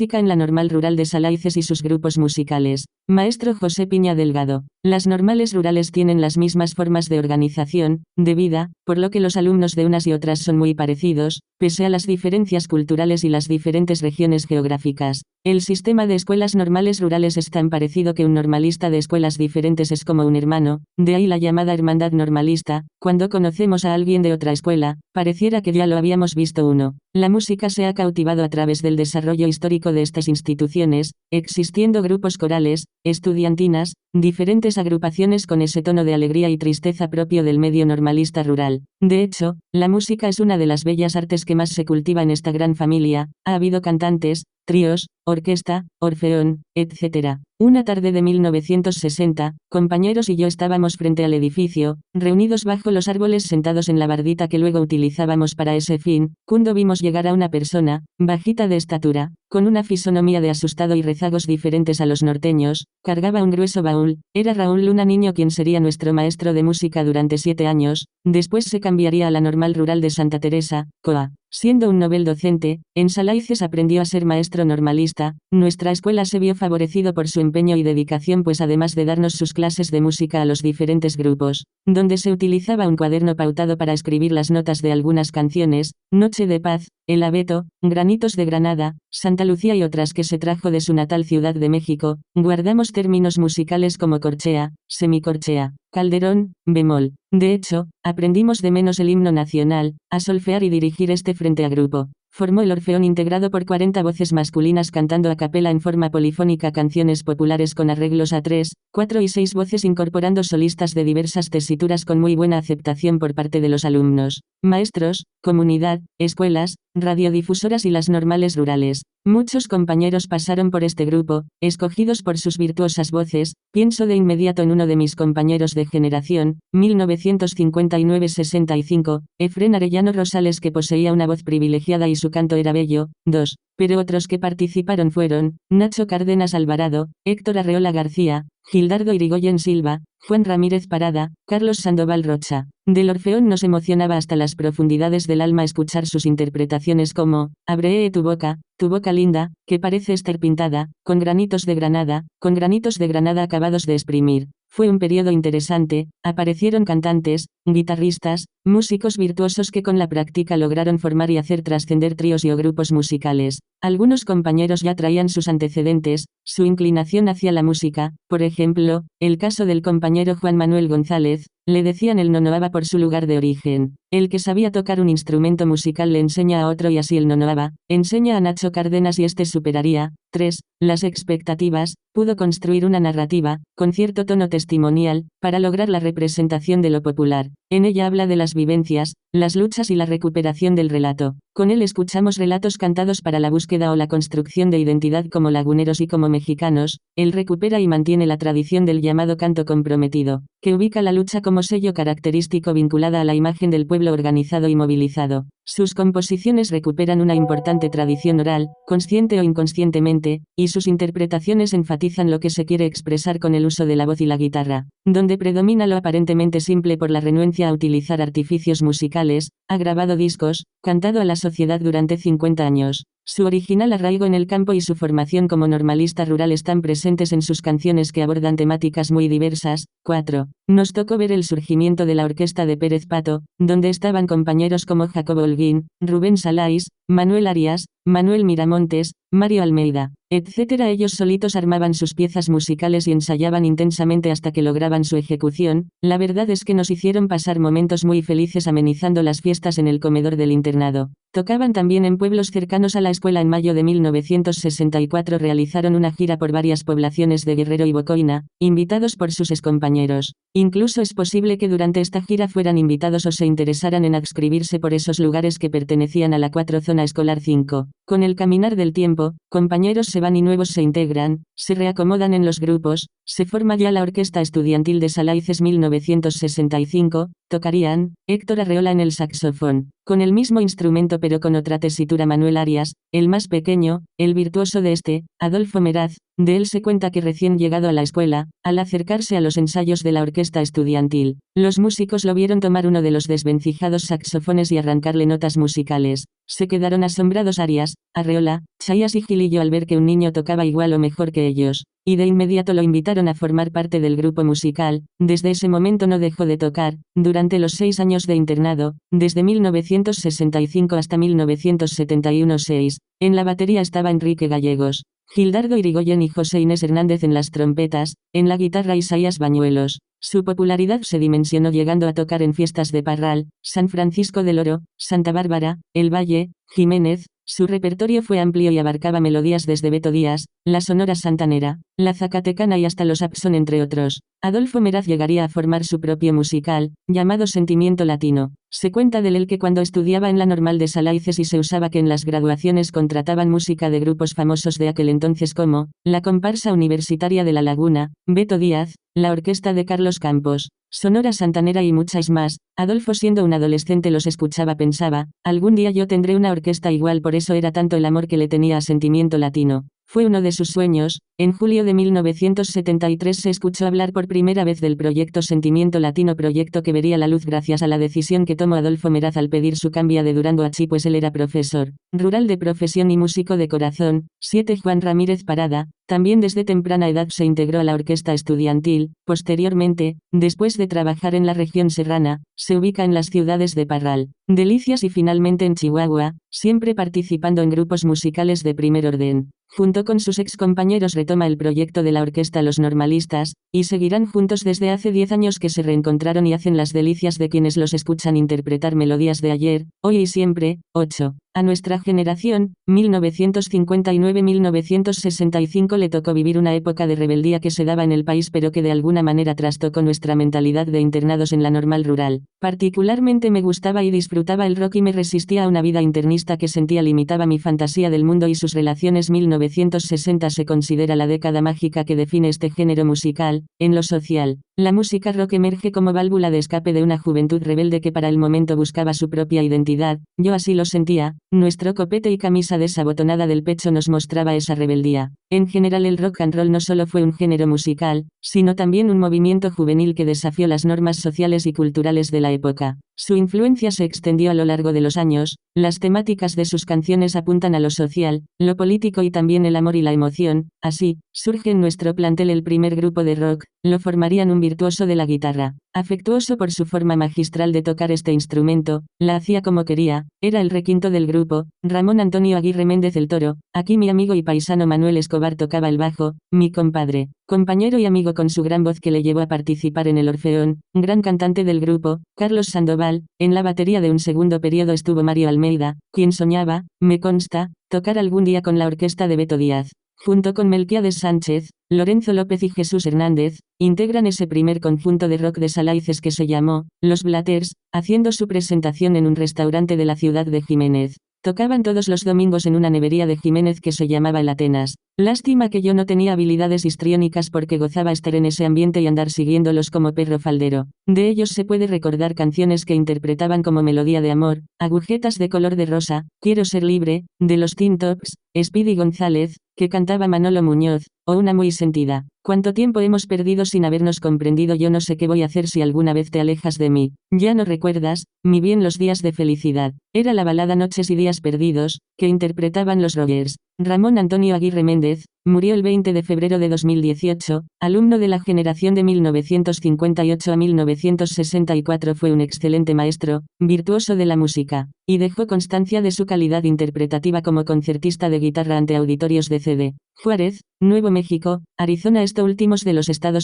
en la Normal Rural de Salaices y sus grupos musicales. Maestro José Piña Delgado. Las normales rurales tienen las mismas formas de organización, de vida, por lo que los alumnos de unas y otras son muy parecidos, pese a las diferencias culturales y las diferentes regiones geográficas. El sistema de escuelas normales rurales es tan parecido que un normalista de escuelas diferentes es como un hermano, de ahí la llamada hermandad normalista. Cuando conocemos a alguien de otra escuela, pareciera que ya lo habíamos visto uno. La música se ha cautivado a través del desarrollo histórico de estas instituciones, existiendo grupos corales, estudiantinas, diferentes agrupaciones con ese tono de alegría y tristeza propio del medio normalista rural. De hecho, la música es una de las bellas artes que más se cultiva en esta gran familia. Ha habido cantantes, tríos, orquesta, orfeón, etc. Una tarde de 1960, compañeros y yo estábamos frente al edificio, reunidos bajo los árboles sentados en la bardita que luego utilizábamos para ese fin, cuando vimos llegar a una persona, bajita de estatura, con una fisonomía de asustado y rezagos diferentes a los norteños, cargaba un grueso baúl. Era Raúl Luna Niño, quien sería nuestro maestro de música durante 7 años, después se cambiaría a la Normal Rural de Santa Teresa, COA. Siendo un novel docente, en Salaices aprendió a ser maestro normalista. Nuestra escuela se vio favorecido por su empeño y dedicación, pues además de darnos sus clases de música a los diferentes grupos, donde se utilizaba un cuaderno pautado para escribir las notas de algunas canciones, Noche de Paz, El Abeto, Granitos de Granada, Santa Lucía y otras que se trajo de su natal Ciudad de México, guardamos términos musicales como corchea, semicorchea, calderón, bemol. De hecho, aprendimos de menos el himno nacional, a solfear y dirigir este frente a grupo. Formó el Orfeón, integrado por 40 voces masculinas cantando a capela en forma polifónica canciones populares con arreglos a 3, 4 y 6 voces, incorporando solistas de diversas tesituras con muy buena aceptación por parte de los alumnos, maestros, comunidad, escuelas, radiodifusoras y las normales rurales. Muchos compañeros pasaron por este grupo, escogidos por sus virtuosas voces. Pienso de inmediato en uno de mis compañeros de generación, 1959-65, Efrén Arellano Rosales, que poseía una voz privilegiada y su canto era bello. 2. Pero otros que participaron fueron Nacho Cárdenas Alvarado, Héctor Arreola García, Gildardo Irigoyen Silva, Juan Ramírez Parada, Carlos Sandoval Rocha. Del Orfeón nos emocionaba hasta las profundidades del alma escuchar sus interpretaciones como Abre tu boca linda, que parece estar pintada, con granitos de Granada acabados de exprimir. Fue un periodo interesante. Aparecieron cantantes, guitarristas, músicos virtuosos que con la práctica lograron formar y hacer trascender tríos y o grupos musicales. Algunos compañeros ya traían sus antecedentes, su inclinación hacia la música. Por ejemplo, el caso del compañero Juan Manuel González, le decían el nonoaba por su lugar de origen. El que sabía tocar un instrumento musical le enseña a otro y así el nonoaba enseña a Nacho Cárdenas y este superaría. 3. Las expectativas. Pudo construir una narrativa, con cierto tono testimonial, para lograr la representación de lo popular. En ella habla de las vivencias, las luchas y la recuperación del relato. Con él escuchamos relatos cantados para la búsqueda o la construcción de identidad como laguneros y como mexicanos. Él recupera y mantiene la tradición del llamado canto comprometido, que ubica la lucha como sello característico vinculada a la imagen del pueblo organizado y movilizado. Sus composiciones recuperan una importante tradición oral, consciente o inconscientemente, y sus interpretaciones enfatizan lo que se quiere expresar con el uso de la voz y la guitarra, donde predomina lo aparentemente simple por la renuencia a utilizar artificios musicales. Ha grabado discos, cantado a la sociedad durante 50 años. Su original arraigo en el campo y su formación como normalista rural están presentes en sus canciones, que abordan temáticas muy diversas. 4. Nos tocó ver el surgimiento de la orquesta de Pérez Pato, donde estaban compañeros como Jacobo Holguín, Rubén Salais, Manuel Arias, Manuel Miramontes, Mario Almeida, etc. Ellos solitos armaban sus piezas musicales y ensayaban intensamente hasta que lograban su ejecución. La verdad es que nos hicieron pasar momentos muy felices amenizando las fiestas en el comedor del internado. Tocaban también en pueblos cercanos a la escuela. En mayo de 1964 realizaron una gira por varias poblaciones de Guerrero y Bocoina, invitados por sus excompañeros. Incluso es posible que durante esta gira fueran invitados o se interesaran en adscribirse por esos lugares que pertenecían a la 4 Zona Escolar 5. Con el caminar del tiempo, compañeros se van y nuevos se integran, se reacomodan en los grupos. Se forma ya la Orquesta Estudiantil de Salaices 1965, tocarían Héctor Arreola en el saxofón, con el mismo instrumento pero con otra tesitura Manuel Arias, el más pequeño, el virtuoso de este, Adolfo Meraz, De él se cuenta que recién llegado a la escuela, al acercarse a los ensayos de la orquesta estudiantil, los músicos lo vieron tomar uno de los desvencijados saxofones y arrancarle notas musicales. Se quedaron asombrados Arias, Arreola, Chayas y Gilillo al ver que un niño tocaba igual o mejor que ellos, y de inmediato lo invitaron a formar parte del grupo musical. Desde ese momento no dejó de tocar, durante los 6 años de internado, desde 1965 hasta 1971-6. En la batería estaba Enrique Gallegos, Gildardo Irigoyen y José Inés Hernández en las trompetas, en la guitarra Isaías Bañuelos. Su popularidad se dimensionó llegando a tocar en fiestas de Parral, San Francisco del Oro, Santa Bárbara, El Valle, Jiménez. Su repertorio fue amplio y abarcaba melodías desde Beto Díaz, la Sonora Santanera, la Zacatecana y hasta los Abson entre otros. Adolfo Meraz llegaría a formar su propio musical, llamado Sentimiento Latino. Se cuenta de él que cuando estudiaba en la Normal de Salaices y se usaba que en las graduaciones contrataban música de grupos famosos de aquel entonces como, la Comparsa Universitaria de La Laguna, Beto Díaz, la Orquesta de Carlos Campos, Sonora Santanera y muchas más. Adolfo siendo un adolescente los escuchaba pensaba, algún día yo tendré una orquesta igual, por eso era tanto el amor que le tenía a Sentimiento Latino. Fue uno de sus sueños. En julio de 1973 se escuchó hablar por primera vez del proyecto Sentimiento Latino, proyecto que vería la luz gracias a la decisión que tomó Adolfo Meraz al pedir su cambio de Durango a Chi, pues él era profesor rural de profesión y músico de corazón. 7. Juan Ramírez Parada, también desde temprana edad se integró a la orquesta estudiantil. Posteriormente, después de trabajar en la región serrana, se ubica en las ciudades de Parral, Delicias y finalmente en Chihuahua, siempre participando en grupos musicales de primer orden. Junto con sus ex compañeros retoma el proyecto de la orquesta Los Normalistas, y seguirán juntos desde hace 10 años que se reencontraron y hacen las delicias de quienes los escuchan interpretar melodías de ayer, hoy y siempre. 8. A nuestra generación, 1959-1965 le tocó vivir una época de rebeldía que se daba en el país pero que de alguna manera trastocó nuestra mentalidad de internados en la normal rural. Particularmente me gustaba y disfrutaba el rock y me resistía a una vida internista que sentía limitaba mi fantasía del mundo y sus relaciones. 1960 se considera la década mágica que define este género musical. En lo social, la música rock emerge como válvula de escape de una juventud rebelde que para el momento buscaba su propia identidad. Yo así lo sentía. Nuestro copete y camisa desabotonada del pecho nos mostraba esa rebeldía. En general el rock and roll no solo fue un género musical, sino también un movimiento juvenil que desafió las normas sociales y culturales de la época. Su influencia se extendió a lo largo de los años. Las temáticas de sus canciones apuntan a lo social, lo político y también el amor y la emoción. Así, surge en nuestro plantel el primer grupo de rock. Lo formarían un virtuoso de la guitarra, afectuoso por su forma magistral de tocar este instrumento, la hacía como quería, era el requinto del grupo, Ramón Antonio Aguirre Méndez el Toro. Aquí mi amigo y paisano Manuel Escobar tocaba el bajo, mi compadre, compañero y amigo con su gran voz que le llevó a participar en el Orfeón, gran cantante del grupo, Carlos Sandoval. En la batería de un segundo periodo estuvo Mario Almeida, quien soñaba, me consta, tocar algún día con la orquesta de Beto Díaz. Junto con Melquiades Sánchez, Lorenzo López y Jesús Hernández, integran ese primer conjunto de rock de Salaices que se llamó Los Blatters, haciendo su presentación en un restaurante de la ciudad de Jiménez. Tocaban todos los domingos en una nevería de Jiménez que se llamaba El Atenas. Lástima que yo no tenía habilidades histriónicas porque gozaba estar en ese ambiente y andar siguiéndolos como perro faldero. De ellos se puede recordar canciones que interpretaban como Melodía de Amor, Agujetas de color de rosa, Quiero ser libre, de los Teen Tops, Speedy González, que cantaba Manolo Muñoz, o una muy sentida. ¿Cuánto tiempo hemos perdido sin habernos comprendido? Yo no sé qué voy a hacer si alguna vez te alejas de mí. Ya no recuerdas, mi bien los días de felicidad. Era la balada Noches y días perdidos, que interpretaban los Rogers. Ramón Antonio Aguirre Méndez, murió el 20 de febrero de 2018, alumno de la generación de 1958 a 1964, fue un excelente maestro, virtuoso de la música, y dejó constancia de su calidad interpretativa como concertista de guitarra ante auditorios de CD. Juárez, Nuevo México, Arizona, últimos de los Estados